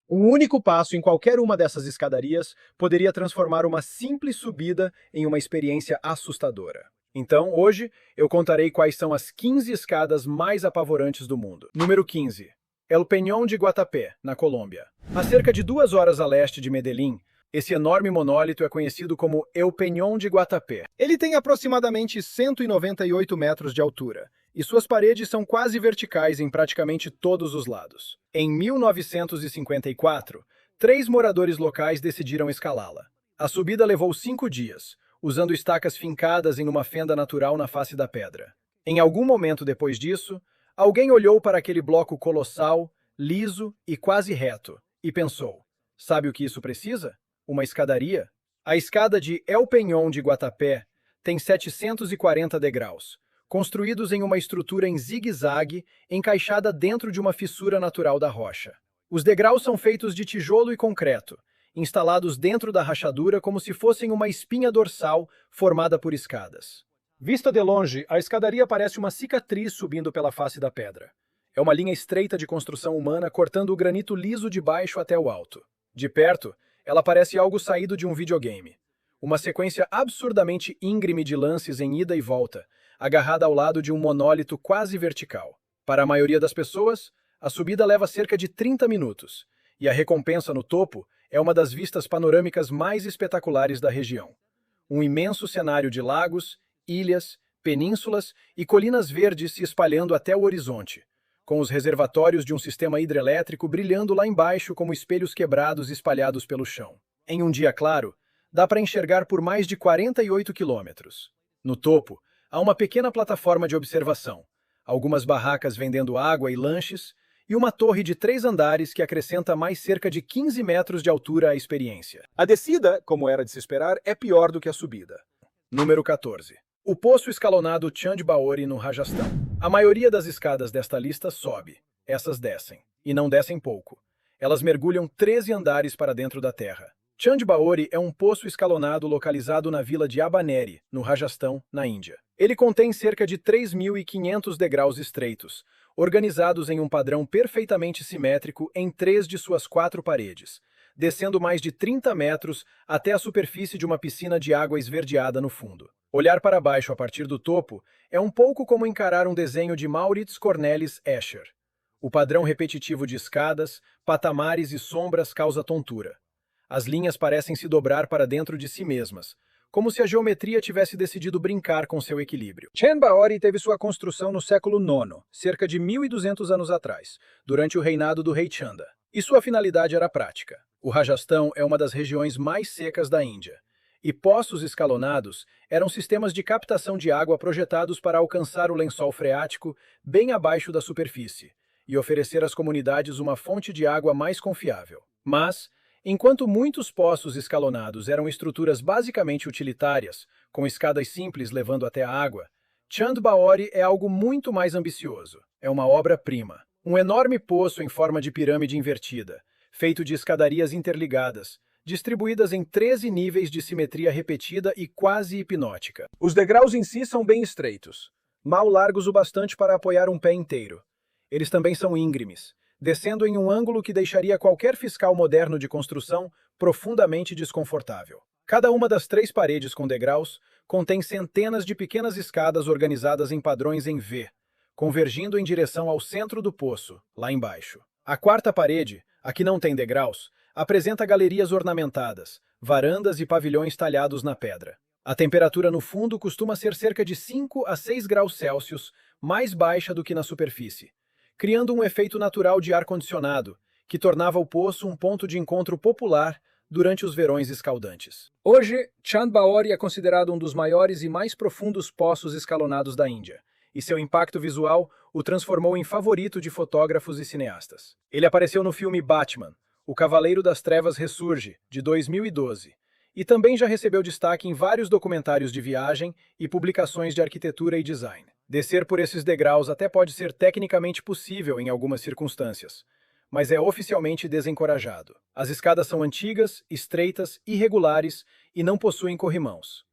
Um único passo em qualquer uma dessas escadarias poderia transformar uma simples subida em uma experiência assustadora. Então, hoje, eu contarei quais são as 15 escadas mais apavorantes do mundo. Número 15. El Peñón de Guatapé, na Colômbia. A cerca de 2 horas a leste de Medellín, esse enorme monólito é conhecido como El Peñón de Guatapé. Ele tem aproximadamente 198 metros de altura, e suas paredes são quase verticais em praticamente todos os lados. Em 1954, 3 moradores locais decidiram escalá-la. A subida levou 5 dias, usando estacas fincadas em uma fenda natural na face da pedra. Em algum momento depois disso, alguém olhou para aquele bloco colossal, liso e quase reto, e pensou: sabe o que isso precisa? Uma escadaria? A escada de El Peñón de Guatapé tem 740 degraus, construídos em uma estrutura em zigue-zague encaixada dentro de uma fissura natural da rocha. Os degraus são feitos de tijolo e concreto, instalados dentro da rachadura como se fossem uma espinha dorsal formada por escadas. Vista de longe, a escadaria parece uma cicatriz subindo pela face da pedra. É uma linha estreita de construção humana cortando o granito liso de baixo até o alto. De perto, ela parece algo saído de um videogame. Uma sequência absurdamente íngreme de lances em ida e volta, agarrada ao lado de um monólito quase vertical. Para a maioria das pessoas, a subida leva cerca de 30 minutos, e a recompensa no topo é uma das vistas panorâmicas mais espetaculares da região. Um imenso cenário de lagos, ilhas, penínsulas e colinas verdes se espalhando até o horizonte, com os reservatórios de um sistema hidrelétrico brilhando lá embaixo como espelhos quebrados espalhados pelo chão. Em um dia claro, dá para enxergar por mais de 48 quilômetros. No topo, há uma pequena plataforma de observação, algumas barracas vendendo água e lanches, e uma torre de 3 andares que acrescenta mais cerca de 15 metros de altura à experiência. A descida, como era de se esperar, é pior do que a subida. Número 14. O poço escalonado Chand Baori no Rajastão. A maioria das escadas desta lista sobe. Essas descem. E não descem pouco. Elas mergulham 13 andares para dentro da terra. Chand Baori é um poço escalonado localizado na vila de Abaneri, no Rajastão, na Índia. Ele contém cerca de 3.500 degraus estreitos, organizados em um padrão perfeitamente simétrico em 3 de suas 4 paredes, descendo mais de 30 metros até a superfície de uma piscina de água esverdeada no fundo. Olhar para baixo a partir do topo é um pouco como encarar um desenho de Maurits Cornelis Escher. O padrão repetitivo de escadas, patamares e sombras causa tontura. As linhas parecem se dobrar para dentro de si mesmas, como se a geometria tivesse decidido brincar com seu equilíbrio. Chand Baori teve sua construção no século IX, cerca de 1.200 anos atrás, durante o reinado do rei Chanda. E sua finalidade era prática. O Rajastão é uma das regiões mais secas da Índia, e poços escalonados eram sistemas de captação de água projetados para alcançar o lençol freático bem abaixo da superfície e oferecer às comunidades uma fonte de água mais confiável. Mas, enquanto muitos poços escalonados eram estruturas basicamente utilitárias, com escadas simples levando até a água, Chand Baori é algo muito mais ambicioso. É uma obra-prima. Um enorme poço em forma de pirâmide invertida, feito de escadarias interligadas, distribuídas em 13 níveis de simetria repetida e quase hipnótica. Os degraus em si são bem estreitos, mal largos o bastante para apoiar um pé inteiro. Eles também são íngremes, descendo em um ângulo que deixaria qualquer fiscal moderno de construção profundamente desconfortável. Cada uma das 3 paredes com degraus contém centenas de pequenas escadas organizadas em padrões em V, convergindo em direção ao centro do poço, lá embaixo. A 4ª parede, a que não tem degraus, apresenta galerias ornamentadas, varandas e pavilhões talhados na pedra. A temperatura no fundo costuma ser cerca de 5 a 6 graus Celsius, mais baixa do que na superfície, criando um efeito natural de ar-condicionado, que tornava o poço um ponto de encontro popular durante os verões escaldantes. Hoje, Chand Baori é considerado um dos maiores e mais profundos poços escalonados da Índia, e seu impacto visual o transformou em favorito de fotógrafos e cineastas. Ele apareceu no filme Batman, O Cavaleiro das Trevas Ressurge, de 2012, e também já recebeu destaque em vários documentários de viagem e publicações de arquitetura e design. Descer por esses degraus até pode ser tecnicamente possível em algumas circunstâncias, mas é oficialmente desencorajado. As escadas são antigas, estreitas, irregulares e não possuem corrimãos.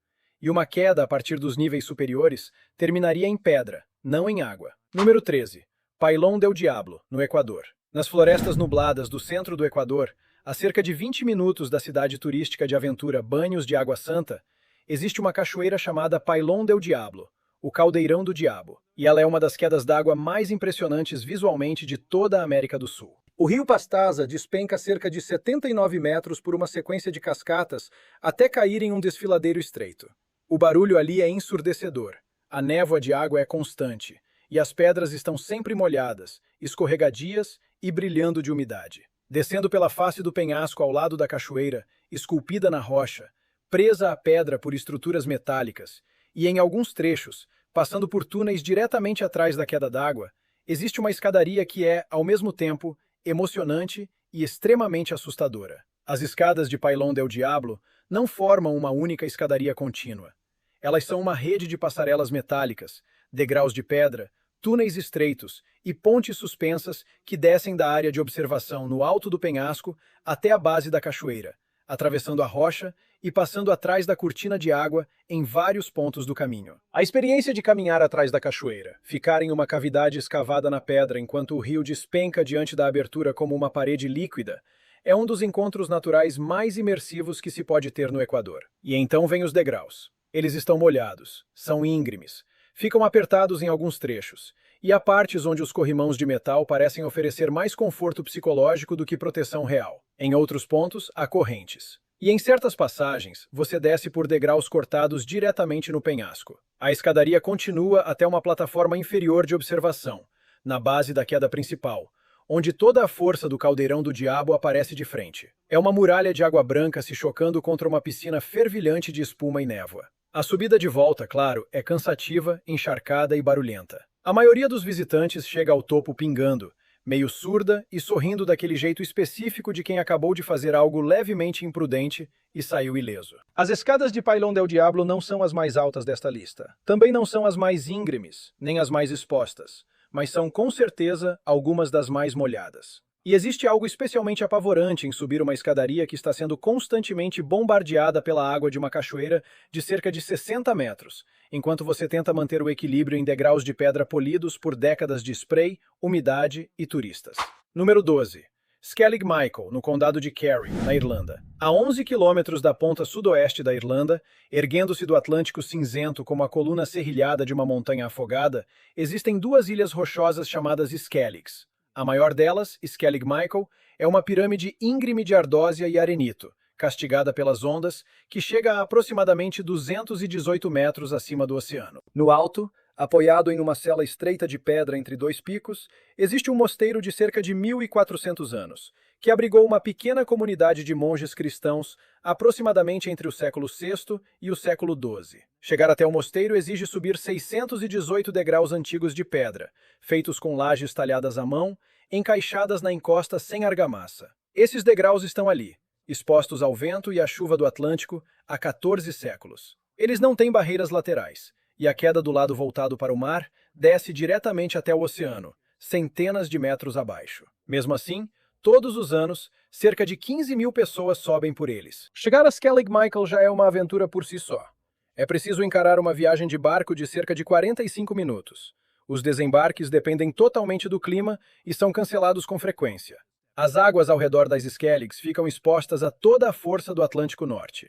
E uma queda a partir dos níveis superiores terminaria em pedra, não em água. Número 13. Pailón del Diablo, no Equador. Nas florestas nubladas do centro do Equador, a cerca de 20 minutos da cidade turística de aventura Banhos de Água Santa, existe uma cachoeira chamada Pailón del Diablo, o Caldeirão do Diabo, e ela é uma das quedas d'água mais impressionantes visualmente de toda a América do Sul. O rio Pastaza despenca cerca de 79 metros por uma sequência de cascatas até cair em um desfiladeiro estreito. O barulho ali é ensurdecedor, a névoa de água é constante, e as pedras estão sempre molhadas, escorregadias e brilhando de umidade. Descendo pela face do penhasco ao lado da cachoeira, esculpida na rocha, presa à pedra por estruturas metálicas, e em alguns trechos, passando por túneis diretamente atrás da queda d'água, existe uma escadaria que é, ao mesmo tempo, emocionante e extremamente assustadora. As escadas de Pailón del Diablo não formam uma única escadaria contínua. Elas são uma rede de passarelas metálicas, degraus de pedra, túneis estreitos e pontes suspensas que descem da área de observação no alto do penhasco até a base da cachoeira, atravessando a rocha e passando atrás da cortina de água em vários pontos do caminho. A experiência de caminhar atrás da cachoeira, ficar em uma cavidade escavada na pedra enquanto o rio despenca diante da abertura como uma parede líquida, é um dos encontros naturais mais imersivos que se pode ter no Equador. E então vem os degraus. Eles estão molhados, são íngremes, ficam apertados em alguns trechos, e há partes onde os corrimãos de metal parecem oferecer mais conforto psicológico do que proteção real. Em outros pontos, há correntes. E em certas passagens, você desce por degraus cortados diretamente no penhasco. A escadaria continua até uma plataforma inferior de observação, na base da queda principal, onde toda a força do Caldeirão do Diabo aparece de frente. É uma muralha de água branca se chocando contra uma piscina fervilhante de espuma e névoa. A subida de volta, claro, é cansativa, encharcada e barulhenta. A maioria dos visitantes chega ao topo pingando, meio surda e sorrindo daquele jeito específico de quem acabou de fazer algo levemente imprudente e saiu ileso. As escadas de Pailón del Diablo não são as mais altas desta lista. Também não são as mais íngremes, nem as mais expostas, mas são com certeza algumas das mais molhadas. E existe algo especialmente apavorante em subir uma escadaria que está sendo constantemente bombardeada pela água de uma cachoeira de cerca de 60 metros, enquanto você tenta manter o equilíbrio em degraus de pedra polidos por décadas de spray, umidade e turistas. Número 12. Skellig Michael, no condado de Kerry, na Irlanda. A 11 quilômetros da ponta sudoeste da Irlanda, erguendo-se do Atlântico cinzento como a coluna serrilhada de uma montanha afogada, existem duas ilhas rochosas chamadas Skelligs. A maior delas, Skellig Michael, é uma pirâmide íngreme de ardósia e arenito, castigada pelas ondas, que chega a aproximadamente 218 metros acima do oceano. No alto, apoiado em uma cela estreita de pedra entre dois picos, existe um mosteiro de cerca de 1.400 anos, que abrigou uma pequena comunidade de monges cristãos aproximadamente entre o século VI e o século XII. Chegar até o mosteiro exige subir 618 degraus antigos de pedra, feitos com lajes talhadas à mão, encaixadas na encosta sem argamassa. Esses degraus estão ali, expostos ao vento e à chuva do Atlântico há 14 séculos. Eles não têm barreiras laterais, e a queda do lado voltado para o mar desce diretamente até o oceano, centenas de metros abaixo. Mesmo assim, todos os anos, cerca de 15.000 pessoas sobem por eles. Chegar a Skellig Michael já é uma aventura por si só. É preciso encarar uma viagem de barco de cerca de 45 minutos. Os desembarques dependem totalmente do clima e são cancelados com frequência. As águas ao redor das Skelligs ficam expostas a toda a força do Atlântico Norte.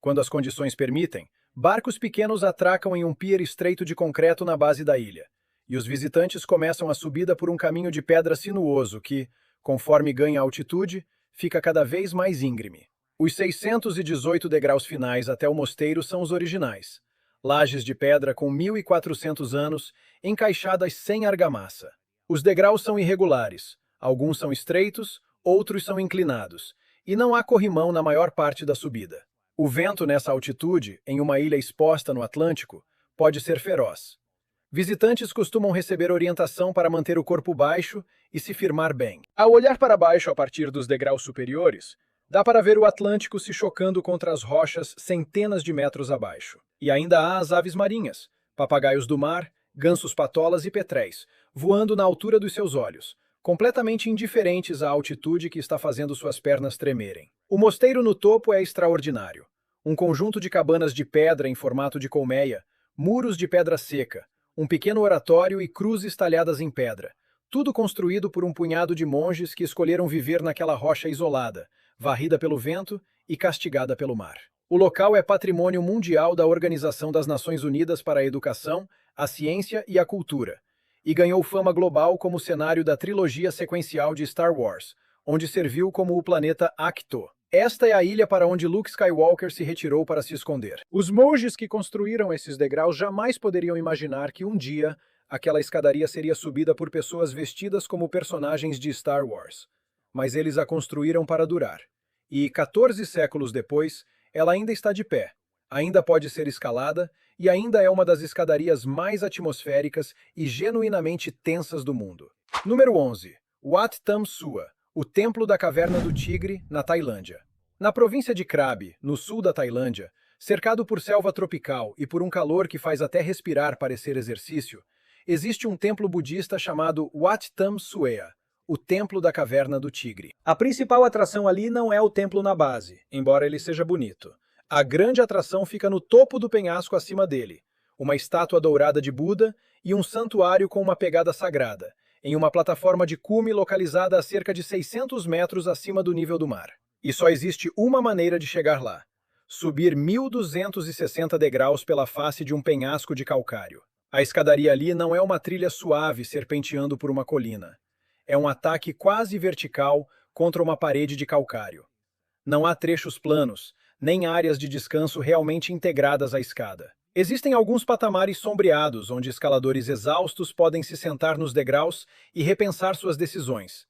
Quando as condições permitem, barcos pequenos atracam em um pier estreito de concreto na base da ilha, e os visitantes começam a subida por um caminho de pedra sinuoso que, conforme ganha altitude, fica cada vez mais íngreme. Os 618 degraus finais até o mosteiro são os originais. Lajes de pedra com 1.400 anos, encaixadas sem argamassa. Os degraus são irregulares, alguns são estreitos, outros são inclinados, e não há corrimão na maior parte da subida. O vento nessa altitude, em uma ilha exposta no Atlântico, pode ser feroz. Visitantes costumam receber orientação para manter o corpo baixo e se firmar bem. Ao olhar para baixo a partir dos degraus superiores, dá para ver o Atlântico se chocando contra as rochas centenas de metros abaixo. E ainda há as aves marinhas, papagaios do mar, gansos patolas e petréis, voando na altura dos seus olhos, completamente indiferentes à altitude que está fazendo suas pernas tremerem. O mosteiro no topo é extraordinário. Um conjunto de cabanas de pedra em formato de colmeia, muros de pedra seca, um pequeno oratório e cruzes talhadas em pedra, tudo construído por um punhado de monges que escolheram viver naquela rocha isolada, varrida pelo vento e castigada pelo mar. O local é patrimônio mundial da Organização das Nações Unidas para a Educação, a Ciência e a Cultura, e ganhou fama global como cenário da trilogia sequencial de Star Wars, onde serviu como o planeta Ahch-To. Esta é a ilha para onde Luke Skywalker se retirou para se esconder. Os monges que construíram esses degraus jamais poderiam imaginar que um dia aquela escadaria seria subida por pessoas vestidas como personagens de Star Wars. Mas eles a construíram para durar. E, 14 séculos depois, ela ainda está de pé, ainda pode ser escalada e ainda é uma das escadarias mais atmosféricas e genuinamente tensas do mundo. Número 11. Wat Tham Sua, o Templo da Caverna do Tigre, na Tailândia. Na província de Krabi, no sul da Tailândia, cercado por selva tropical e por um calor que faz até respirar parecer exercício, existe um templo budista chamado Wat Tham Suea, o Templo da Caverna do Tigre. A principal atração ali não é o templo na base, embora ele seja bonito. A grande atração fica no topo do penhasco acima dele, uma estátua dourada de Buda e um santuário com uma pegada sagrada, em uma plataforma de cume localizada a cerca de 600 metros acima do nível do mar. E só existe uma maneira de chegar lá: subir 1.260 degraus pela face de um penhasco de calcário. A escadaria ali não é uma trilha suave serpenteando por uma colina. É um ataque quase vertical contra uma parede de calcário. Não há trechos planos, nem áreas de descanso realmente integradas à escada. Existem alguns patamares sombreados, onde escaladores exaustos podem se sentar nos degraus e repensar suas decisões.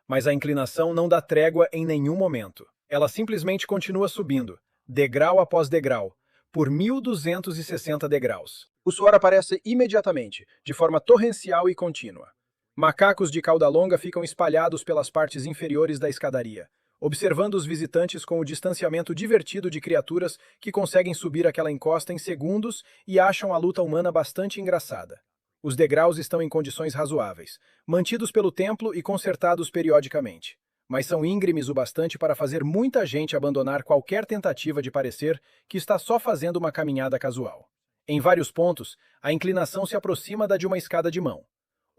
Mas a inclinação não dá trégua em nenhum momento. Ela simplesmente continua subindo, degrau após degrau, por 1.260 degraus. O suor aparece imediatamente, de forma torrencial e contínua. Macacos de cauda longa ficam espalhados pelas partes inferiores da escadaria, observando os visitantes com o distanciamento divertido de criaturas que conseguem subir aquela encosta em segundos e acham a luta humana bastante engraçada. Os degraus estão em condições razoáveis, mantidos pelo templo e consertados periodicamente, mas são íngremes o bastante para fazer muita gente abandonar qualquer tentativa de parecer que está só fazendo uma caminhada casual. Em vários pontos, a inclinação se aproxima da de uma escada de mão.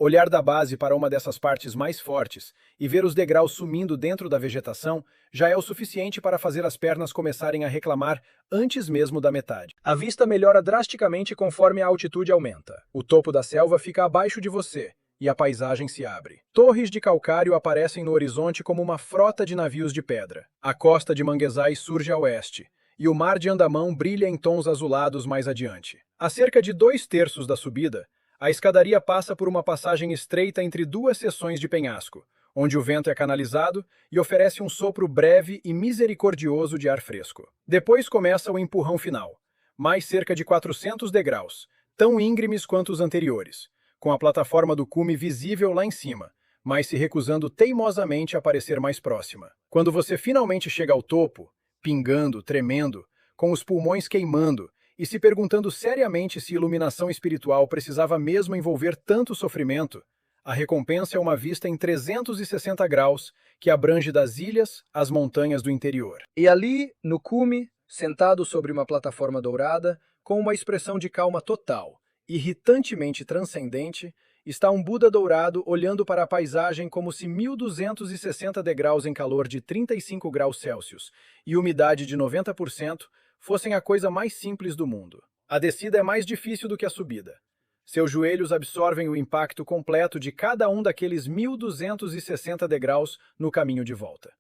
Olhar da base para uma dessas partes mais fortes e ver os degraus sumindo dentro da vegetação já é o suficiente para fazer as pernas começarem a reclamar antes mesmo da metade. A vista melhora drasticamente conforme a altitude aumenta. O topo da selva fica abaixo de você e a paisagem se abre. Torres de calcário aparecem no horizonte como uma frota de navios de pedra. A costa de manguezais surge a oeste e o mar de Andamão brilha em tons azulados mais adiante. A cerca de 2/3 da subida, a escadaria passa por uma passagem estreita entre duas seções de penhasco, onde o vento é canalizado e oferece um sopro breve e misericordioso de ar fresco. Depois começa o empurrão final, mais cerca de 400 degraus, tão íngremes quanto os anteriores, com a plataforma do cume visível lá em cima, mas se recusando teimosamente a parecer mais próxima. Quando você finalmente chega ao topo, pingando, tremendo, com os pulmões queimando, e se perguntando seriamente se iluminação espiritual precisava mesmo envolver tanto sofrimento, a recompensa é uma vista em 360 graus que abrange das ilhas às montanhas do interior. E ali, no cume, sentado sobre uma plataforma dourada, com uma expressão de calma total, irritantemente transcendente, está um Buda dourado olhando para a paisagem como se 1.260 degraus em calor de 35 graus Celsius e umidade de 90% fossem a coisa mais simples do mundo. A descida é mais difícil do que a subida. Seus joelhos absorvem o impacto completo de cada um daqueles 1.260 degraus no caminho de volta.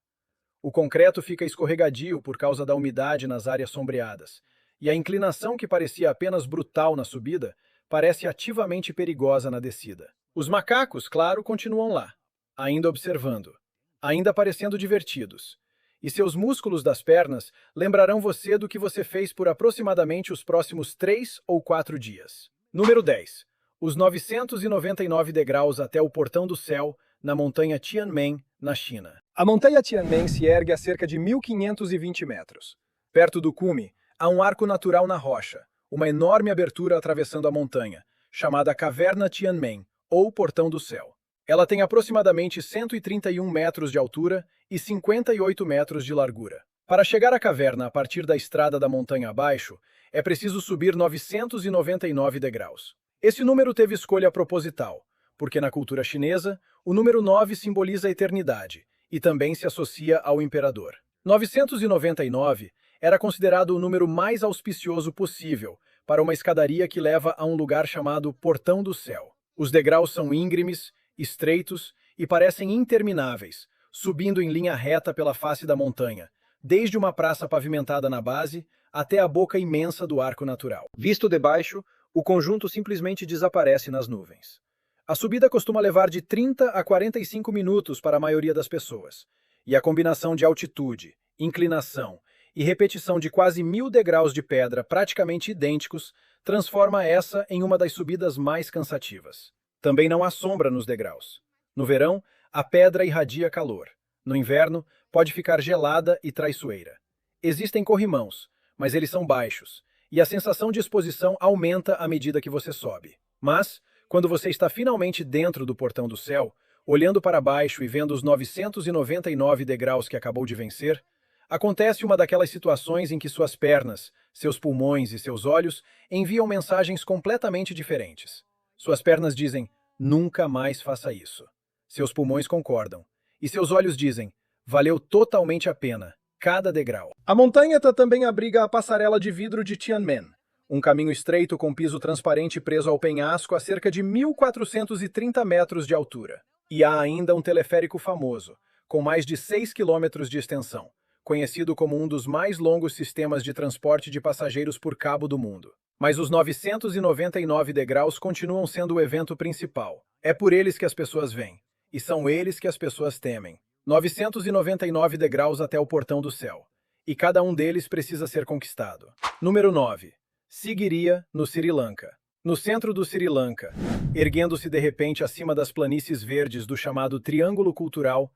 O concreto fica escorregadio por causa da umidade nas áreas sombreadas, e a inclinação que parecia apenas brutal na subida parece ativamente perigosa na descida. Os macacos, claro, continuam lá, ainda observando, ainda parecendo divertidos. E seus músculos das pernas lembrarão você do que você fez por aproximadamente os próximos 3 ou 4 dias. Número 10. Os 999 degraus até o Portão do Céu, na montanha Tianmen, na China. A montanha Tianmen se ergue a cerca de 1.520 metros. Perto do cume, há um arco natural na rocha, uma enorme abertura atravessando a montanha, chamada Caverna Tianmen, ou Portão do Céu. Ela tem aproximadamente 131 metros de altura e 58 metros de largura. Para chegar à caverna a partir da estrada da montanha abaixo, é preciso subir 999 degraus. Esse número teve escolha proposital, porque na cultura chinesa, o número 9 simboliza a eternidade e também se associa ao imperador. 999 era considerado o número mais auspicioso possível para uma escadaria que leva a um lugar chamado Portão do Céu. Os degraus são íngremes, estreitos e parecem intermináveis, subindo em linha reta pela face da montanha, desde uma praça pavimentada na base até a boca imensa do arco natural. Visto de baixo, o conjunto simplesmente desaparece nas nuvens. A subida costuma levar de 30 a 45 minutos para a maioria das pessoas, e a combinação de altitude, inclinação e repetição de quase 1000 degraus de pedra praticamente idênticos transforma essa em uma das subidas mais cansativas. Também não há sombra nos degraus. No verão, a pedra irradia calor. No inverno, pode ficar gelada e traiçoeira. Existem corrimãos, mas eles são baixos, e a sensação de exposição aumenta à medida que você sobe. Mas, quando você está finalmente dentro do Portão do Céu, olhando para baixo e vendo os 999 degraus que acabou de vencer, acontece uma daquelas situações em que suas pernas, seus pulmões e seus olhos enviam mensagens completamente diferentes. Suas pernas dizem, nunca mais faça isso. Seus pulmões concordam. E seus olhos dizem, valeu totalmente a pena, cada degrau. A montanha também abriga a passarela de vidro de Tianmen, um caminho estreito com piso transparente preso ao penhasco a cerca de 1.430 metros de altura. E há ainda um teleférico famoso, com mais de 6 quilômetros de extensão, conhecido como um dos mais longos sistemas de transporte de passageiros por cabo do mundo. Mas os 999 degraus continuam sendo o evento principal. É por eles que as pessoas vêm, e são eles que as pessoas temem. 999 degraus até o Portão do Céu, e cada um deles precisa ser conquistado. Número 9. Sigiriya, no Sri Lanka. No centro do Sri Lanka, erguendo-se de repente acima das planícies verdes do chamado Triângulo Cultural,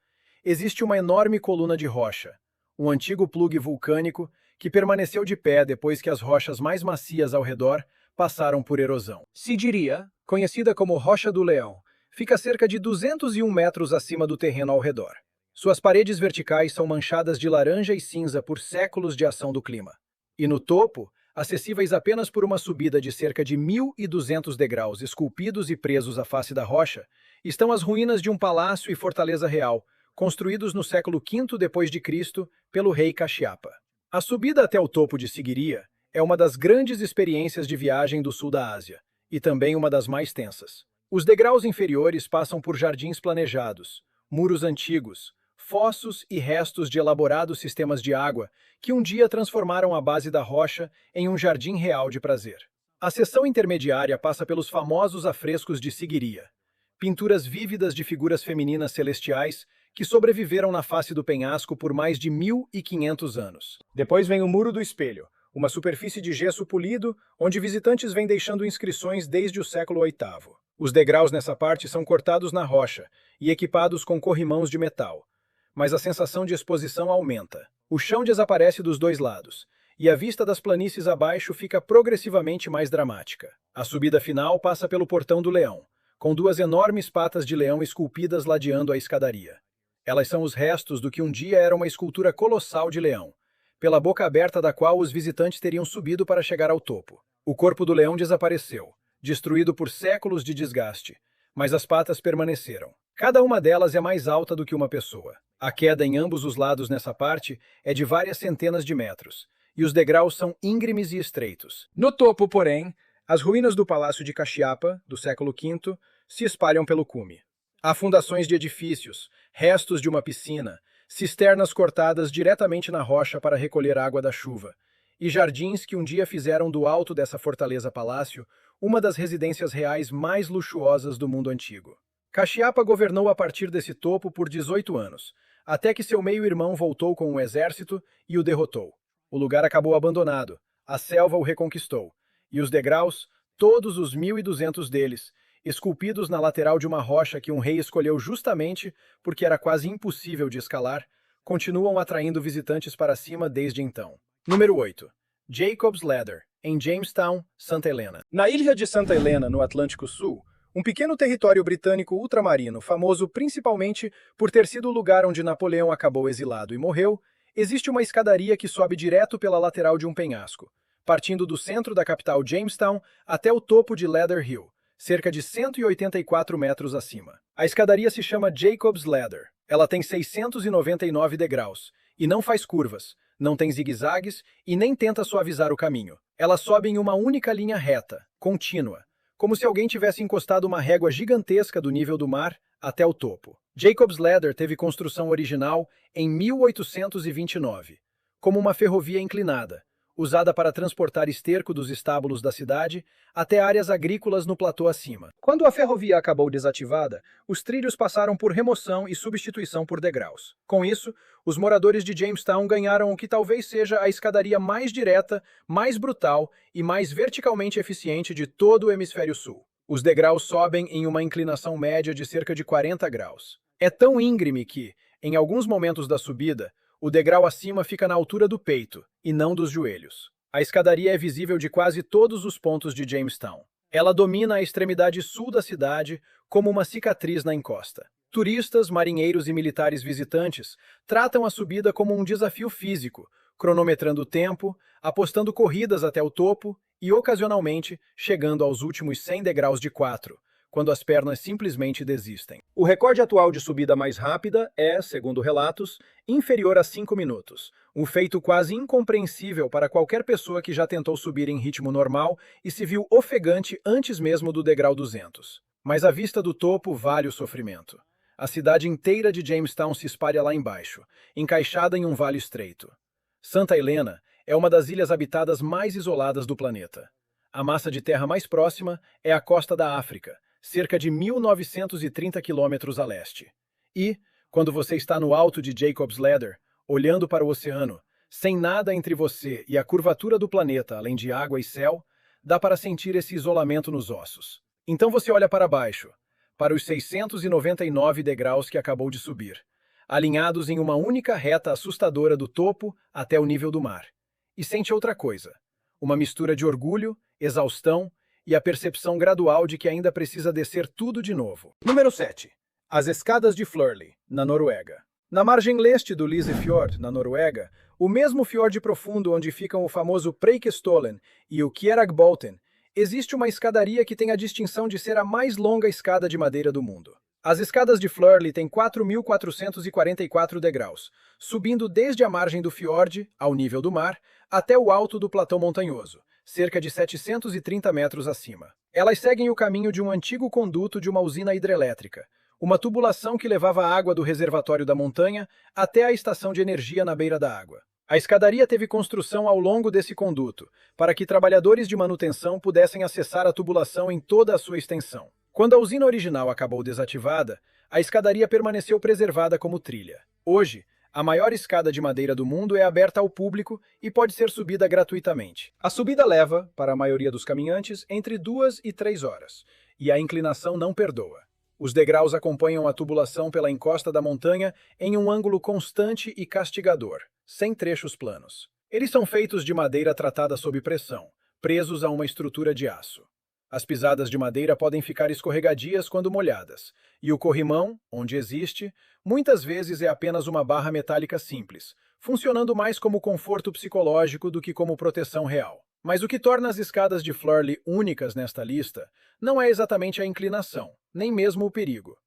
existe uma enorme coluna de rocha, um antigo plugue vulcânico que permaneceu de pé depois que as rochas mais macias ao redor passaram por erosão. Sigiriya, conhecida como Rocha do Leão, fica a cerca de 201 metros acima do terreno ao redor. Suas paredes verticais são manchadas de laranja e cinza por séculos de ação do clima. E no topo, acessíveis apenas por uma subida de cerca de 1.200 degraus esculpidos e presos à face da rocha, estão as ruínas de um palácio e fortaleza real, construídos no século V d.C. pelo rei Kashyapa. A subida até o topo de Sigiriya é uma das grandes experiências de viagem do sul da Ásia, e também uma das mais tensas. Os degraus inferiores passam por jardins planejados, muros antigos, fossos e restos de elaborados sistemas de água que um dia transformaram a base da rocha em um jardim real de prazer. A seção intermediária passa pelos famosos afrescos de Sigiriya, pinturas vívidas de figuras femininas celestiais que sobreviveram na face do penhasco por mais de 1.500 anos. Depois vem o Muro do Espelho, uma superfície de gesso polido onde visitantes vêm deixando inscrições desde o século VIII. Os degraus nessa parte são cortados na rocha e equipados com corrimãos de metal, mas a sensação de exposição aumenta. O chão desaparece dos dois lados, e a vista das planícies abaixo fica progressivamente mais dramática. A subida final passa pelo Portão do Leão, com duas enormes patas de leão esculpidas ladeando a escadaria. Elas são os restos do que um dia era uma escultura colossal de leão, pela boca aberta da qual os visitantes teriam subido para chegar ao topo. O corpo do leão desapareceu, destruído por séculos de desgaste, mas as patas permaneceram. Cada uma delas é mais alta do que uma pessoa. A queda em ambos os lados nessa parte é de várias centenas de metros, e os degraus são íngremes e estreitos. No topo, porém, as ruínas do Palácio de Kashyapa, do século V, se espalham pelo cume. Há fundações de edifícios, restos de uma piscina, cisternas cortadas diretamente na rocha para recolher água da chuva, e jardins que um dia fizeram do alto dessa fortaleza-palácio uma das residências reais mais luxuosas do mundo antigo. Kashyapa governou a partir desse topo por 18 anos, até que seu meio-irmão voltou com um exército e o derrotou. O lugar acabou abandonado, a selva o reconquistou, e os degraus, todos os 1.200 deles, esculpidos na lateral de uma rocha que um rei escolheu justamente porque era quase impossível de escalar, continuam atraindo visitantes para cima desde então. Número 8. Jacob's Ladder, em Jamestown, Santa Helena. Na ilha de Santa Helena, no Atlântico Sul, um pequeno território britânico ultramarino, famoso principalmente por ter sido o lugar onde Napoleão acabou exilado e morreu, existe uma escadaria que sobe direto pela lateral de um penhasco, partindo do centro da capital Jamestown até o topo de Ladder Hill, cerca de 184 metros acima. A escadaria se chama Jacob's Ladder. Ela tem 699 degraus e não faz curvas, não tem zigue-zagues e nem tenta suavizar o caminho. Ela sobe em uma única linha reta, contínua, como se alguém tivesse encostado uma régua gigantesca do nível do mar até o topo. Jacob's Ladder teve construção original em 1829, como uma ferrovia inclinada, usada para transportar esterco dos estábulos da cidade até áreas agrícolas no platô acima. Quando a ferrovia acabou desativada, os trilhos passaram por remoção e substituição por degraus. Com isso, os moradores de Jamestown ganharam o que talvez seja a escadaria mais direta, mais brutal e mais verticalmente eficiente de todo o hemisfério sul. Os degraus sobem em uma inclinação média de cerca de 40 graus. É tão íngreme que, em alguns momentos da subida, o degrau acima fica na altura do peito, e não dos joelhos. A escadaria é visível de quase todos os pontos de Jamestown. Ela domina a extremidade sul da cidade como uma cicatriz na encosta. Turistas, marinheiros e militares visitantes tratam a subida como um desafio físico, cronometrando o tempo, apostando corridas até o topo e, ocasionalmente, chegando aos últimos 100 degraus de 4, quando as pernas simplesmente desistem. O recorde atual de subida mais rápida é, segundo relatos, inferior a 5 minutos, um feito quase incompreensível para qualquer pessoa que já tentou subir em ritmo normal e se viu ofegante antes mesmo do degrau 200. Mas a vista do topo vale o sofrimento. A cidade inteira de Jamestown se espalha lá embaixo, encaixada em um vale estreito. Santa Helena é uma das ilhas habitadas mais isoladas do planeta. A massa de terra mais próxima é a costa da África, cerca de 1.930 quilômetros a leste. E, quando você está no alto de Jacob's Ladder, olhando para o oceano, sem nada entre você e a curvatura do planeta, além de água e céu, dá para sentir esse isolamento nos ossos. Então você olha para baixo, para os 699 degraus que acabou de subir, alinhados em uma única reta assustadora do topo até o nível do mar. E sente outra coisa, uma mistura de orgulho, exaustão e a percepção gradual de que ainda precisa descer tudo de novo. Número 7. As escadas de Flurley, na Noruega. Na margem leste do Lysefjord, na Noruega, o mesmo fiord profundo onde ficam o famoso Preikestolen e o Kjeragbolten, existe uma escadaria que tem a distinção de ser a mais longa escada de madeira do mundo. As escadas de Flurley têm 4.444 degraus, subindo desde a margem do fiord, ao nível do mar, até o alto do platô montanhoso, cerca de 730 metros acima. Elas seguem o caminho de um antigo conduto de uma usina hidrelétrica, uma tubulação que levava a água do reservatório da montanha até a estação de energia na beira da água. A escadaria teve construção ao longo desse conduto, para que trabalhadores de manutenção pudessem acessar a tubulação em toda a sua extensão. Quando a usina original acabou desativada, a escadaria permaneceu preservada como trilha. Hoje, a maior escada de madeira do mundo é aberta ao público e pode ser subida gratuitamente. A subida leva, para a maioria dos caminhantes, entre 2 e 3 horas, e a inclinação não perdoa. Os degraus acompanham a tubulação pela encosta da montanha em um ângulo constante e castigador, sem trechos planos. Eles são feitos de madeira tratada sob pressão, presos a uma estrutura de aço. As pisadas de madeira podem ficar escorregadias quando molhadas, e o corrimão, onde existe, muitas vezes é apenas uma barra metálica simples, funcionando mais como conforto psicológico do que como proteção real. Mas o que torna as escadas de Flurley únicas nesta lista não é exatamente a inclinação, nem mesmo o perigo.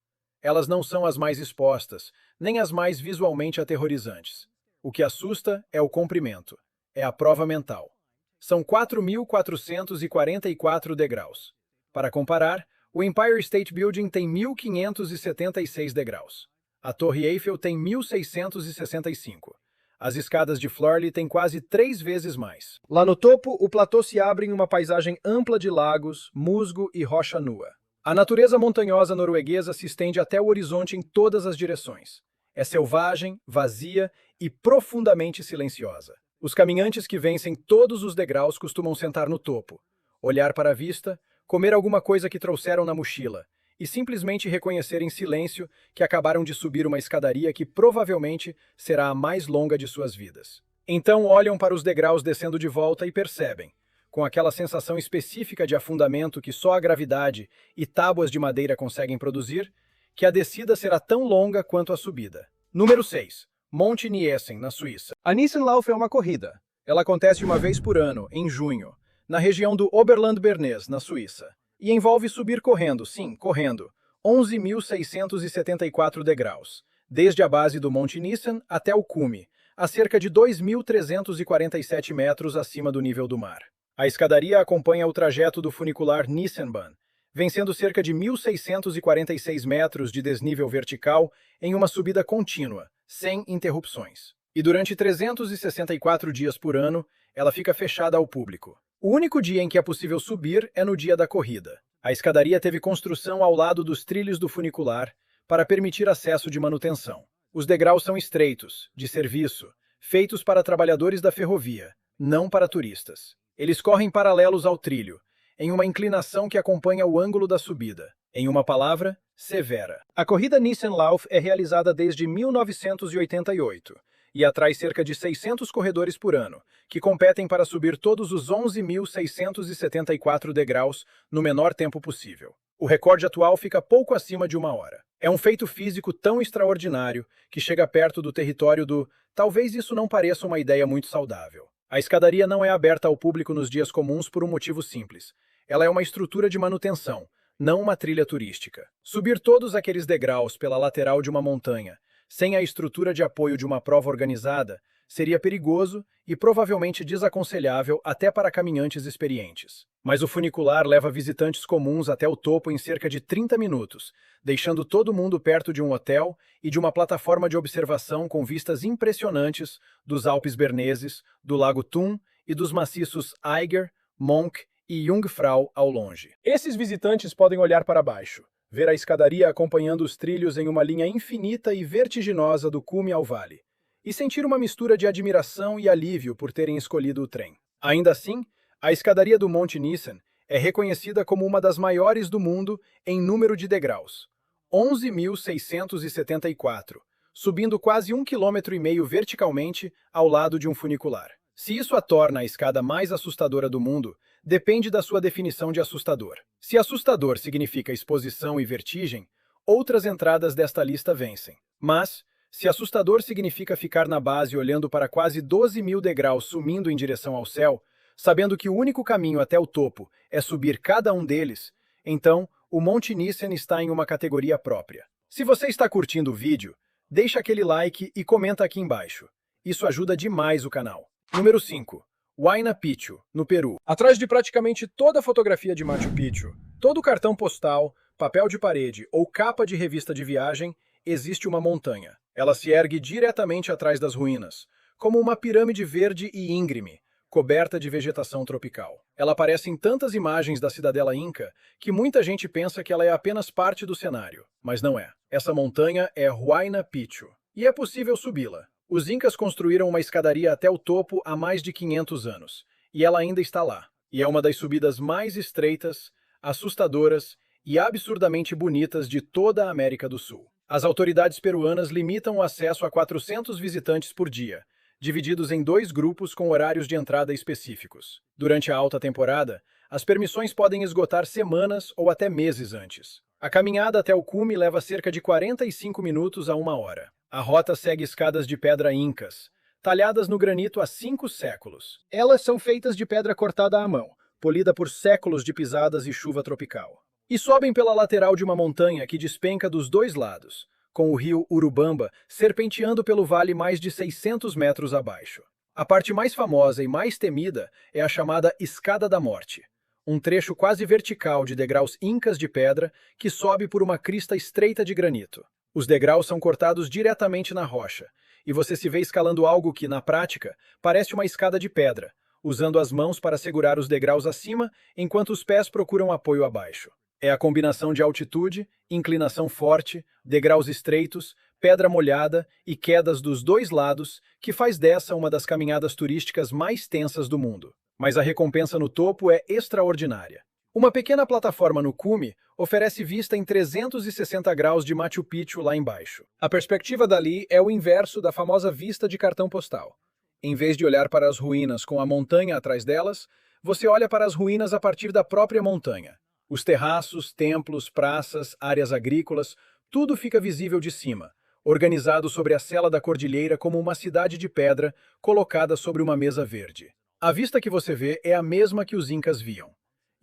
Elas não são as mais expostas, nem as mais visualmente aterrorizantes. O que assusta é o comprimento, é a prova mental. São 4.444 degraus. Para comparar, o Empire State Building tem 1.576 degraus. A Torre Eiffel tem 1.665. As escadas de Flurley têm quase 3 vezes mais. Lá no topo, o platô se abre em uma paisagem ampla de lagos, musgo e rocha nua. A natureza montanhosa norueguesa se estende até o horizonte em todas as direções. É selvagem, vazia e profundamente silenciosa. Os caminhantes que vencem todos os degraus costumam sentar no topo, olhar para a vista, comer alguma coisa que trouxeram na mochila e simplesmente reconhecer em silêncio que acabaram de subir uma escadaria que provavelmente será a mais longa de suas vidas. Então olham para os degraus descendo de volta e percebem, com aquela sensação específica de afundamento que só a gravidade e tábuas de madeira conseguem produzir, que a descida será tão longa quanto a subida. Número 6. Monte Niesen, na Suíça. A Nissenlauf é uma corrida. Ela acontece uma vez por ano, em junho, na região do Oberland Bernese, na Suíça. E envolve subir correndo, sim, correndo, 11.674 degraus, desde a base do Monte Nissen até o cume, a cerca de 2.347 metros acima do nível do mar. A escadaria acompanha o trajeto do funicular Nissenbahn, vencendo cerca de 1.646 metros de desnível vertical em uma subida contínua, sem interrupções. E durante 364 dias por ano, ela fica fechada ao público. O único dia em que é possível subir é no dia da corrida. A escadaria teve construção ao lado dos trilhos do funicular para permitir acesso de manutenção. Os degraus são estreitos, de serviço, feitos para trabalhadores da ferrovia, não para turistas. Eles correm paralelos ao trilho, em uma inclinação que acompanha o ângulo da subida. Em uma palavra, severa. A corrida Nissenlauf é realizada desde 1988 e atrai cerca de 600 corredores por ano, que competem para subir todos os 11.674 degraus no menor tempo possível. O recorde atual fica pouco acima de 1 hora. É um feito físico tão extraordinário que chega perto do território do talvez isso não pareça uma ideia muito saudável. A escadaria não é aberta ao público nos dias comuns por um motivo simples. Ela é uma estrutura de manutenção, não uma trilha turística. Subir todos aqueles degraus pela lateral de uma montanha, sem a estrutura de apoio de uma prova organizada, seria perigoso e provavelmente desaconselhável até para caminhantes experientes. Mas o funicular leva visitantes comuns até o topo em cerca de 30 minutos, deixando todo mundo perto de um hotel e de uma plataforma de observação com vistas impressionantes dos Alpes Berneses, do Lago Thun e dos maciços Eiger, Monch e Jungfrau ao longe. Esses visitantes podem olhar para baixo, ver a escadaria acompanhando os trilhos em uma linha infinita e vertiginosa do cume ao vale, e sentir uma mistura de admiração e alívio por terem escolhido o trem. Ainda assim, a escadaria do Monte Nissen é reconhecida como uma das maiores do mundo em número de degraus, 11.674, subindo quase 1,5 km verticalmente ao lado de um funicular. Se isso a torna a escada mais assustadora do mundo, depende da sua definição de assustador. Se assustador significa exposição e vertigem, outras entradas desta lista vencem. Mas, se assustador significa ficar na base olhando para quase 12.000 degraus sumindo em direção ao céu, sabendo que o único caminho até o topo é subir cada um deles, então o Monte Nissen está em uma categoria própria. Se você está curtindo o vídeo, deixa aquele like e comenta aqui embaixo. Isso ajuda demais o canal. Número 5. Huayna Picchu, no Peru. Atrás de praticamente toda a fotografia de Machu Picchu, todo cartão postal, papel de parede ou capa de revista de viagem, existe uma montanha. Ela se ergue diretamente atrás das ruínas, como uma pirâmide verde e íngreme, coberta de vegetação tropical. Ela aparece em tantas imagens da cidadela Inca que muita gente pensa que ela é apenas parte do cenário, mas não é. Essa montanha é Huayna Picchu, e é possível subi-la. Os Incas construíram uma escadaria até o topo há mais de 500 anos, e ela ainda está lá. E é uma das subidas mais estreitas, assustadoras e absurdamente bonitas de toda a América do Sul. As autoridades peruanas limitam o acesso a 400 visitantes por dia, divididos em 2 grupos com horários de entrada específicos. Durante a alta temporada, as permissões podem esgotar semanas ou até meses antes. A caminhada até o cume leva cerca de 45 minutos a 1 hora. A rota segue escadas de pedra incas, talhadas no granito há 5 séculos. Elas são feitas de pedra cortada à mão, polida por séculos de pisadas e chuva tropical. E sobem pela lateral de uma montanha que despenca dos 2 lados, com o rio Urubamba serpenteando pelo vale mais de 600 metros abaixo. A parte mais famosa e mais temida é a chamada Escada da Morte, um trecho quase vertical de degraus incas de pedra que sobe por uma crista estreita de granito. Os degraus são cortados diretamente na rocha, e você se vê escalando algo que, na prática, parece uma escada de pedra, usando as mãos para segurar os degraus acima enquanto os pés procuram apoio abaixo. É a combinação de altitude, inclinação forte, degraus estreitos, pedra molhada e quedas dos 2 lados que faz dessa uma das caminhadas turísticas mais tensas do mundo. Mas a recompensa no topo é extraordinária. Uma pequena plataforma no cume oferece vista em 360 graus de Machu Picchu lá embaixo. A perspectiva dali é o inverso da famosa vista de cartão postal. Em vez de olhar para as ruínas com a montanha atrás delas, você olha para as ruínas a partir da própria montanha. Os terraços, templos, praças, áreas agrícolas, tudo fica visível de cima, organizado sobre a sela da cordilheira como uma cidade de pedra colocada sobre uma mesa verde. A vista que você vê é a mesma que os incas viam.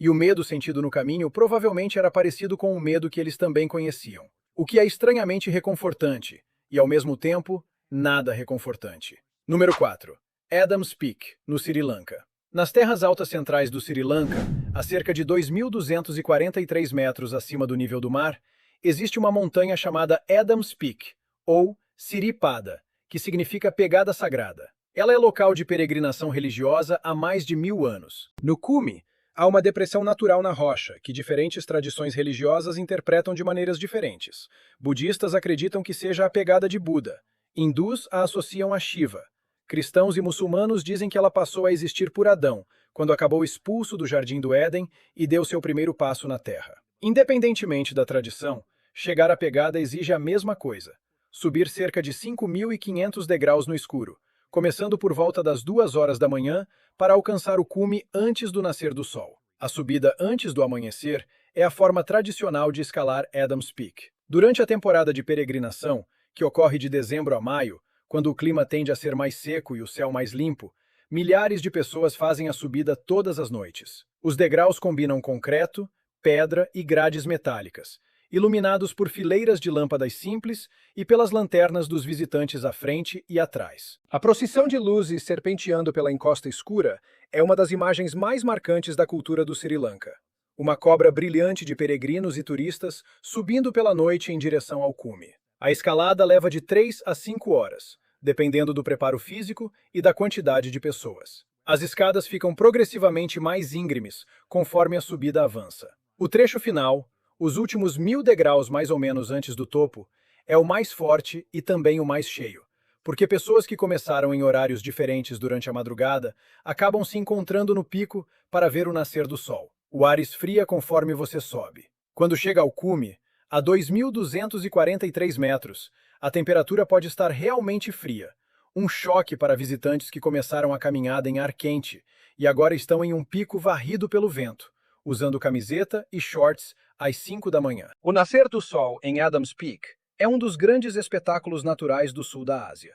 E o medo sentido no caminho provavelmente era parecido com o medo que eles também conheciam. O que é estranhamente reconfortante, e ao mesmo tempo, nada reconfortante. Número 4. Adams Peak, no Sri Lanka. Nas terras altas centrais do Sri Lanka, a cerca de 2.243 metros acima do nível do mar, existe uma montanha chamada Adams Peak, ou Siripada, que significa pegada sagrada. Ela é local de peregrinação religiosa há mais de 1000 anos. No cume, há uma depressão natural na rocha, que diferentes tradições religiosas interpretam de maneiras diferentes. Budistas acreditam que seja a pegada de Buda. Hindus a associam a Shiva. Cristãos e muçulmanos dizem que ela passou a existir por Adão, quando acabou expulso do Jardim do Éden e deu seu primeiro passo na Terra. Independentemente da tradição, chegar à pegada exige a mesma coisa: subir cerca de 5.500 degraus no escuro, começando por volta das 2 horas da manhã para alcançar o cume antes do nascer do sol. A subida antes do amanhecer é a forma tradicional de escalar Adams Peak. Durante a temporada de peregrinação, que ocorre de dezembro a maio, quando o clima tende a ser mais seco e o céu mais limpo, milhares de pessoas fazem a subida todas as noites. Os degraus combinam concreto, pedra e grades metálicas, iluminados por fileiras de lâmpadas simples e pelas lanternas dos visitantes à frente e atrás. A procissão de luzes serpenteando pela encosta escura é uma das imagens mais marcantes da cultura do Sri Lanka. Uma cobra brilhante de peregrinos e turistas subindo pela noite em direção ao cume. A escalada leva de 3 a 5 horas, dependendo do preparo físico e da quantidade de pessoas. As escadas ficam progressivamente mais íngremes conforme a subida avança. O trecho final, os últimos 1000 degraus mais ou menos antes do topo, é o mais forte e também o mais cheio, porque pessoas que começaram em horários diferentes durante a madrugada acabam se encontrando no pico para ver o nascer do sol. O ar esfria conforme você sobe. Quando chega ao cume, a 2.243 metros, a temperatura pode estar realmente fria, um choque para visitantes que começaram a caminhada em ar quente e agora estão em um pico varrido pelo vento, usando camiseta e shorts às 5 da manhã. O nascer do sol em Adams Peak é um dos grandes espetáculos naturais do sul da Ásia.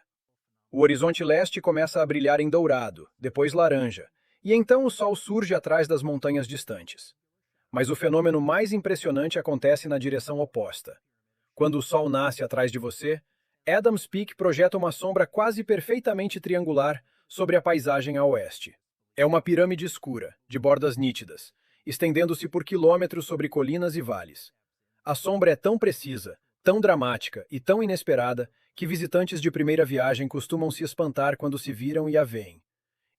O horizonte leste começa a brilhar em dourado, depois laranja, e então o sol surge atrás das montanhas distantes. Mas o fenômeno mais impressionante acontece na direção oposta. Quando o sol nasce atrás de você, Adams Peak projeta uma sombra quase perfeitamente triangular sobre a paisagem a oeste. É uma pirâmide escura, de bordas nítidas, estendendo-se por quilômetros sobre colinas e vales. A sombra é tão precisa, tão dramática e tão inesperada que visitantes de primeira viagem costumam se espantar quando se viram e a veem.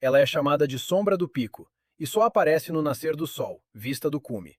Ela é chamada de sombra do pico e só aparece no nascer do sol, vista do cume,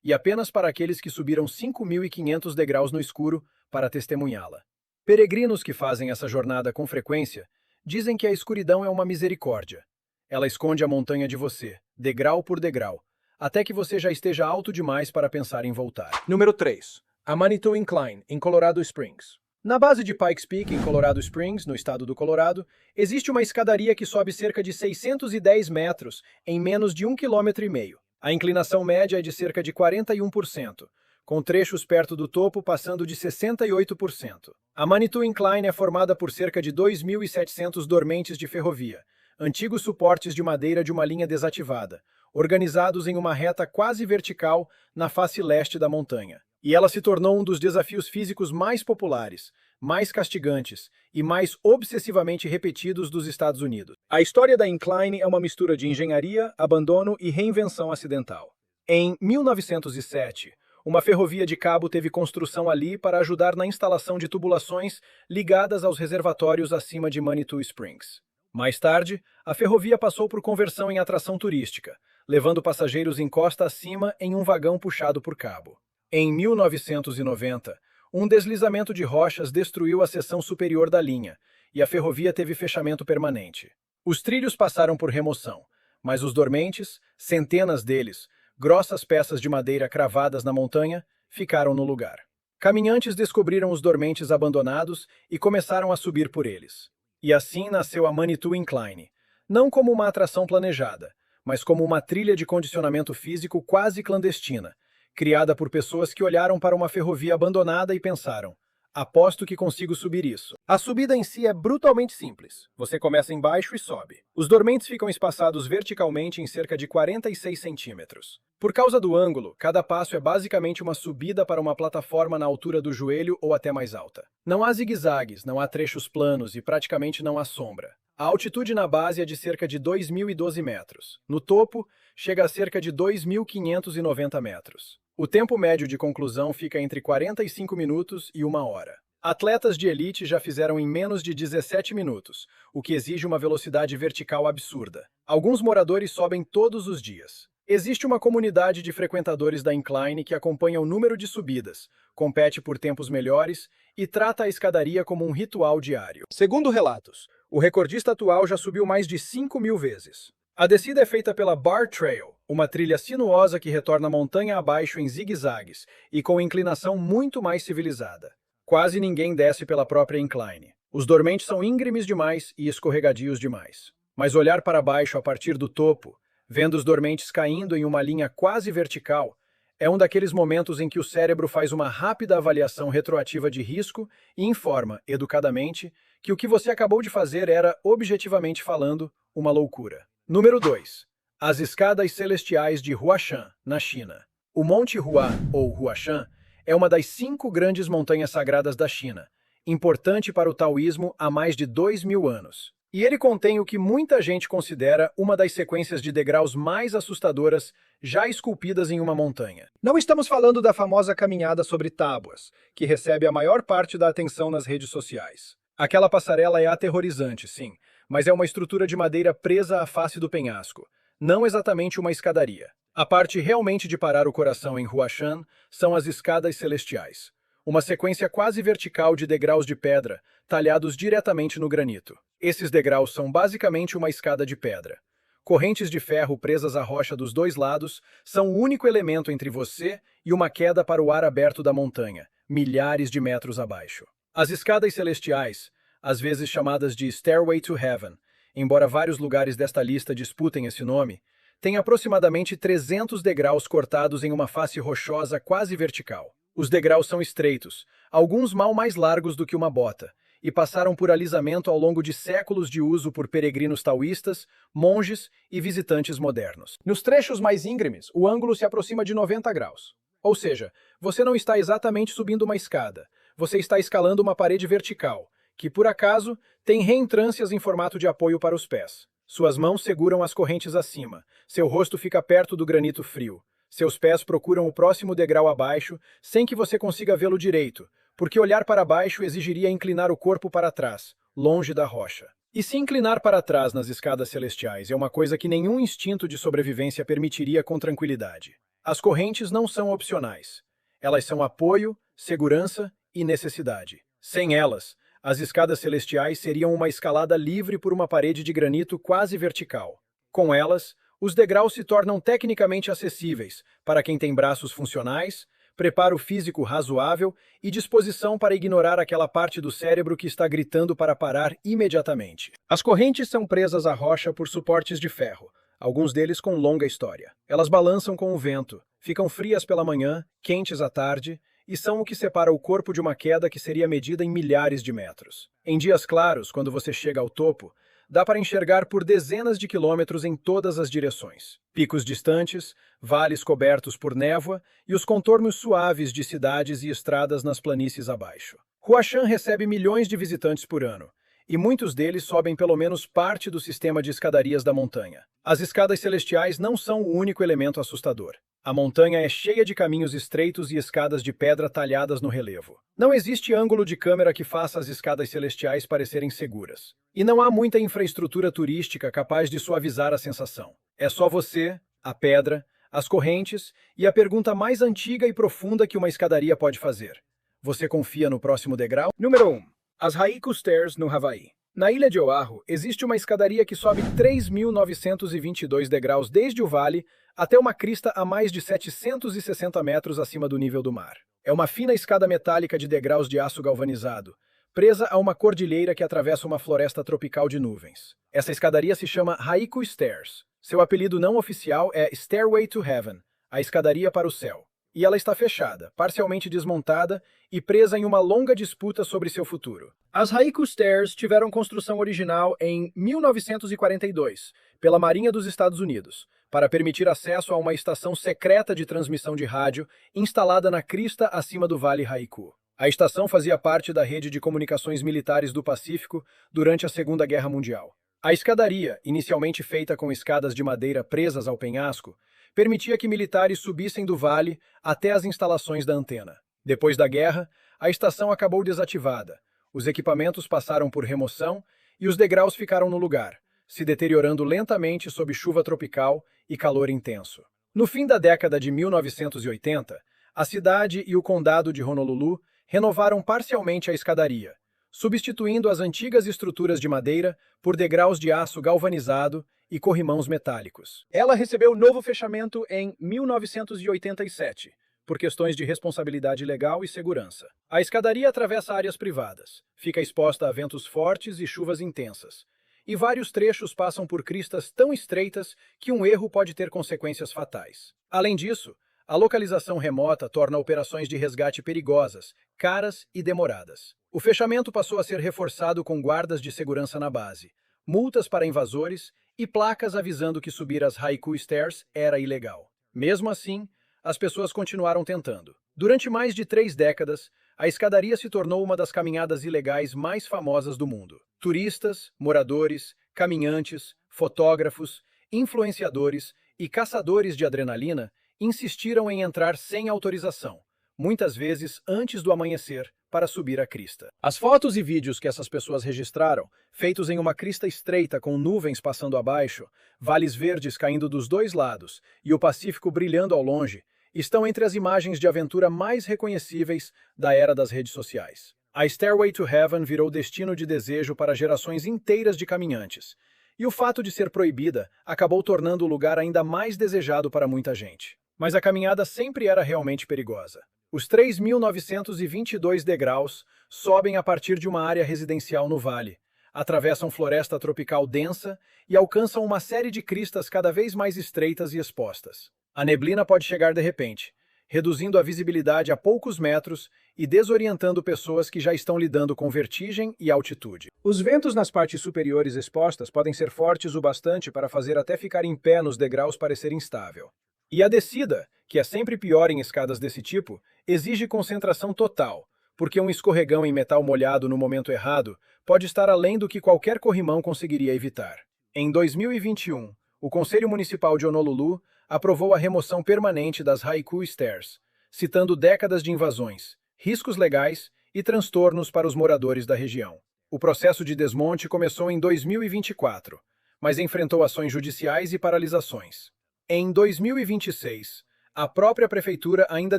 e apenas para aqueles que subiram 5.500 degraus no escuro para testemunhá-la. Peregrinos que fazem essa jornada com frequência dizem que a escuridão é uma misericórdia. Ela esconde a montanha de você, degrau por degrau, até que você já esteja alto demais para pensar em voltar. Número 3. A Manitou Incline, em Colorado Springs. Na base de Pikes Peak, em Colorado Springs, no estado do Colorado, existe uma escadaria que sobe cerca de 610 metros em menos de 1,5 km. A inclinação média é de cerca de 41%, com trechos perto do topo passando de 68%. A Manitou Incline é formada por cerca de 2.700 dormentes de ferrovia, antigos suportes de madeira de uma linha desativada, organizados em uma reta quase vertical na face leste da montanha. E ela se tornou um dos desafios físicos mais populares, mais castigantes e mais obsessivamente repetidos dos Estados Unidos. A história da Incline é uma mistura de engenharia, abandono e reinvenção acidental. Em 1907, uma ferrovia de cabo teve construção ali para ajudar na instalação de tubulações ligadas aos reservatórios acima de Manitou Springs. Mais tarde, a ferrovia passou por conversão em atração turística, levando passageiros em costa acima em um vagão puxado por cabo. Em 1990, um deslizamento de rochas destruiu a seção superior da linha, e a ferrovia teve fechamento permanente. Os trilhos passaram por remoção, mas os dormentes, centenas deles, grossas peças de madeira cravadas na montanha, ficaram no lugar. Caminhantes descobriram os dormentes abandonados e começaram a subir por eles. E assim nasceu a Manitou Incline, não como uma atração planejada, mas como uma trilha de condicionamento físico quase clandestina, criada por pessoas que olharam para uma ferrovia abandonada e pensaram: Aposto que consigo subir isso. A subida em si é brutalmente simples. Você começa embaixo e sobe. Os dormentes ficam espaçados verticalmente em cerca de 46 centímetros. Por causa do ângulo, cada passo é basicamente uma subida para uma plataforma na altura do joelho ou até mais alta. Não há zigue-zagues, não há trechos planos e praticamente não há sombra. A altitude na base é de cerca de 2.012 metros. No topo, chega a cerca de 2.590 metros. O tempo médio de conclusão fica entre 45 minutos e 1 hora. Atletas de elite já fizeram em menos de 17 minutos, o que exige uma velocidade vertical absurda. Alguns moradores sobem todos os dias. Existe uma comunidade de frequentadores da Incline que acompanha o número de subidas, compete por tempos melhores e trata a escadaria como um ritual diário. Segundo relatos, o recordista atual já subiu mais de 5.000 vezes. A descida é feita pela Bar Trail, uma trilha sinuosa que retorna montanha abaixo em zigue-zagues e com inclinação muito mais civilizada. Quase ninguém desce pela própria incline. Os dormentes são íngremes demais e escorregadios demais. Mas olhar para baixo a partir do topo, vendo os dormentes caindo em uma linha quase vertical, é um daqueles momentos em que o cérebro faz uma rápida avaliação retroativa de risco e informa, educadamente, que o que você acabou de fazer era, objetivamente falando, uma loucura. Número 2. As escadas celestiais de Huashan, na China. O Monte Hua, ou Huashan, é uma das 5 grandes montanhas sagradas da China, importante para o taoísmo há mais de 2.000 anos. E ele contém o que muita gente considera uma das sequências de degraus mais assustadoras já esculpidas em uma montanha. Não estamos falando da famosa caminhada sobre tábuas, que recebe a maior parte da atenção nas redes sociais. Aquela passarela é aterrorizante, sim, mas é uma estrutura de madeira presa à face do penhasco, não exatamente uma escadaria. A parte realmente de parar o coração em Huashan são as escadas celestiais, uma sequência quase vertical de degraus de pedra, talhados diretamente no granito. Esses degraus são basicamente uma escada de pedra. Correntes de ferro presas à rocha dos dois lados são o único elemento entre você e uma queda para o ar aberto da montanha, milhares de metros abaixo. As escadas celestiais, às vezes chamadas de Stairway to Heaven, embora vários lugares desta lista disputem esse nome, têm aproximadamente 300 degraus cortados em uma face rochosa quase vertical. Os degraus são estreitos, alguns mal mais largos do que uma bota, e passaram por alisamento ao longo de séculos de uso por peregrinos taoístas, monges e visitantes modernos. Nos trechos mais íngremes, o ângulo se aproxima de 90 graus. Ou seja, você não está exatamente subindo uma escada, você está escalando uma parede vertical, que, por acaso, tem reentrâncias em formato de apoio para os pés. Suas mãos seguram as correntes acima, seu rosto fica perto do granito frio. Seus pés procuram o próximo degrau abaixo, sem que você consiga vê-lo direito, porque olhar para baixo exigiria inclinar o corpo para trás, longe da rocha. E se inclinar para trás nas escadas celestiais é uma coisa que nenhum instinto de sobrevivência permitiria com tranquilidade. As correntes não são opcionais. Elas são apoio, segurança e necessidade. Sem elas, as escadas celestiais seriam uma escalada livre por uma parede de granito quase vertical. Com elas, os degraus se tornam tecnicamente acessíveis para quem tem braços funcionais, preparo físico razoável e disposição para ignorar aquela parte do cérebro que está gritando para parar imediatamente. As correntes são presas à rocha por suportes de ferro, alguns deles com longa história. Elas balançam com o vento, ficam frias pela manhã, quentes à tarde, e são o que separa o corpo de uma queda que seria medida em milhares de metros. Em dias claros, quando você chega ao topo, dá para enxergar por dezenas de quilômetros em todas as direções. Picos distantes, vales cobertos por névoa e os contornos suaves de cidades e estradas nas planícies abaixo. Huashan recebe milhões de visitantes por ano, e muitos deles sobem pelo menos parte do sistema de escadarias da montanha. As escadas celestiais não são o único elemento assustador. A montanha é cheia de caminhos estreitos e escadas de pedra talhadas no relevo. Não existe ângulo de câmera que faça as escadas celestiais parecerem seguras. E não há muita infraestrutura turística capaz de suavizar a sensação. É só você, a pedra, as correntes e a pergunta mais antiga e profunda que uma escadaria pode fazer. Você confia no próximo degrau? Número 1. As Haiku Stairs, no Havaí. Na ilha de Oahu, existe uma escadaria que sobe 3.922 degraus desde o vale até uma crista a mais de 760 metros acima do nível do mar. É uma fina escada metálica de degraus de aço galvanizado, presa a uma cordilheira que atravessa uma floresta tropical de nuvens. Essa escadaria se chama Haiku Stairs. Seu apelido não oficial é Stairway to Heaven, a escadaria para o céu. e ela está fechada, parcialmente desmontada e presa em uma longa disputa sobre seu futuro. As Haiku Stairs tiveram construção original em 1942 pela Marinha dos Estados Unidos, para permitir acesso a uma estação secreta de transmissão de rádio instalada na crista acima do Vale Haiku. A estação fazia parte da rede de comunicações militares do Pacífico durante a Segunda Guerra Mundial. A escadaria, inicialmente feita com escadas de madeira presas ao penhasco, permitia que militares subissem do vale até as instalações da antena. Depois da guerra, a estação acabou desativada, os equipamentos passaram por remoção e os degraus ficaram no lugar, se deteriorando lentamente sob chuva tropical e calor intenso. No fim da década de 1980, a cidade e o condado de Honolulu renovaram parcialmente a escadaria, substituindo as antigas estruturas de madeira por degraus de aço galvanizado e corrimãos metálicos. Ela recebeu novo fechamento em 1987, por questões de responsabilidade legal e segurança. A escadaria atravessa áreas privadas, fica exposta a ventos fortes e chuvas intensas, e vários trechos passam por cristas tão estreitas que um erro pode ter consequências fatais. Além disso, a localização remota torna operações de resgate perigosas, caras e demoradas. O fechamento passou a ser reforçado com guardas de segurança na base, multas para invasores e placas avisando que subir as Haiku Stairs era ilegal. Mesmo assim, as pessoas continuaram tentando. Durante mais de 3 décadas, a escadaria se tornou uma das caminhadas ilegais mais famosas do mundo. Turistas, moradores, caminhantes, fotógrafos, influenciadores e caçadores de adrenalina insistiram em entrar sem autorização, muitas vezes antes do amanhecer, para subir a crista. As fotos e vídeos que essas pessoas registraram, feitos em uma crista estreita com nuvens passando abaixo, vales verdes caindo dos dois lados e o Pacífico brilhando ao longe, estão entre as imagens de aventura mais reconhecíveis da era das redes sociais. A Stairway to Heaven virou destino de desejo para gerações inteiras de caminhantes, e o fato de ser proibida acabou tornando o lugar ainda mais desejado para muita gente. Mas a caminhada sempre era realmente perigosa. Os 3.922 degraus sobem a partir de uma área residencial no vale, atravessam floresta tropical densa e alcançam uma série de cristas cada vez mais estreitas e expostas. A neblina pode chegar de repente, reduzindo a visibilidade a poucos metros e desorientando pessoas que já estão lidando com vertigem e altitude. Os ventos nas partes superiores expostas podem ser fortes o bastante para fazer até ficar em pé nos degraus parecer instável. E a descida, que é sempre pior em escadas desse tipo, exige concentração total, porque um escorregão em metal molhado no momento errado pode estar além do que qualquer corrimão conseguiria evitar. Em 2021, o Conselho Municipal de Honolulu aprovou a remoção permanente das Haiku Stairs, citando décadas de invasões, riscos legais e transtornos para os moradores da região. O processo de desmonte começou em 2024, mas enfrentou ações judiciais e paralisações. Em 2026, a própria prefeitura ainda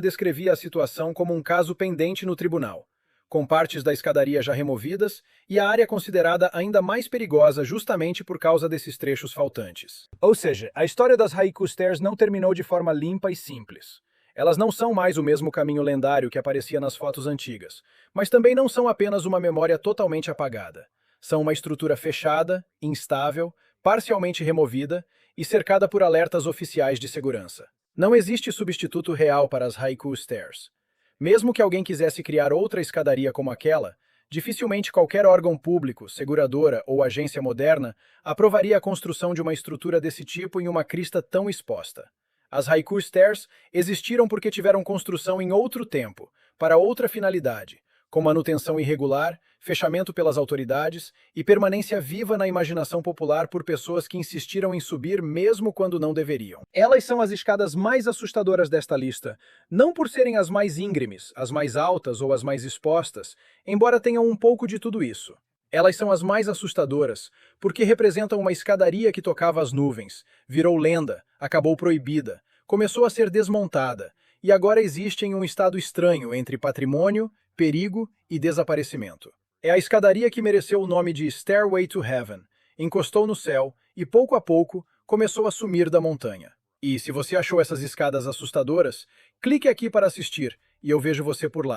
descrevia a situação como um caso pendente no tribunal, com partes da escadaria já removidas e a área considerada ainda mais perigosa justamente por causa desses trechos faltantes. Ou seja, a história das Haiku Stairs não terminou de forma limpa e simples. Elas não são mais o mesmo caminho lendário que aparecia nas fotos antigas, mas também não são apenas uma memória totalmente apagada. São uma estrutura fechada, instável, parcialmente removida e cercada por alertas oficiais de segurança. Não existe substituto real para as Haiku Stairs. Mesmo que alguém quisesse criar outra escadaria como aquela, dificilmente qualquer órgão público, seguradora ou agência moderna aprovaria a construção de uma estrutura desse tipo em uma crista tão exposta. As Haiku Stairs existiram porque tiveram construção em outro tempo, para outra finalidade, com manutenção irregular, fechamento pelas autoridades e permanência viva na imaginação popular por pessoas que insistiram em subir mesmo quando não deveriam. Elas são as escadas mais assustadoras desta lista, não por serem as mais íngremes, as mais altas ou as mais expostas, embora tenham um pouco de tudo isso. Elas são as mais assustadoras porque representam uma escadaria que tocava as nuvens, virou lenda, acabou proibida, começou a ser desmontada e agora existe em um estado estranho entre patrimônio, perigo e desaparecimento. É a escadaria que mereceu o nome de Stairway to Heaven, encostou no céu e, pouco a pouco, começou a sumir da montanha. E se você achou essas escadas assustadoras, clique aqui para assistir e eu vejo você por lá.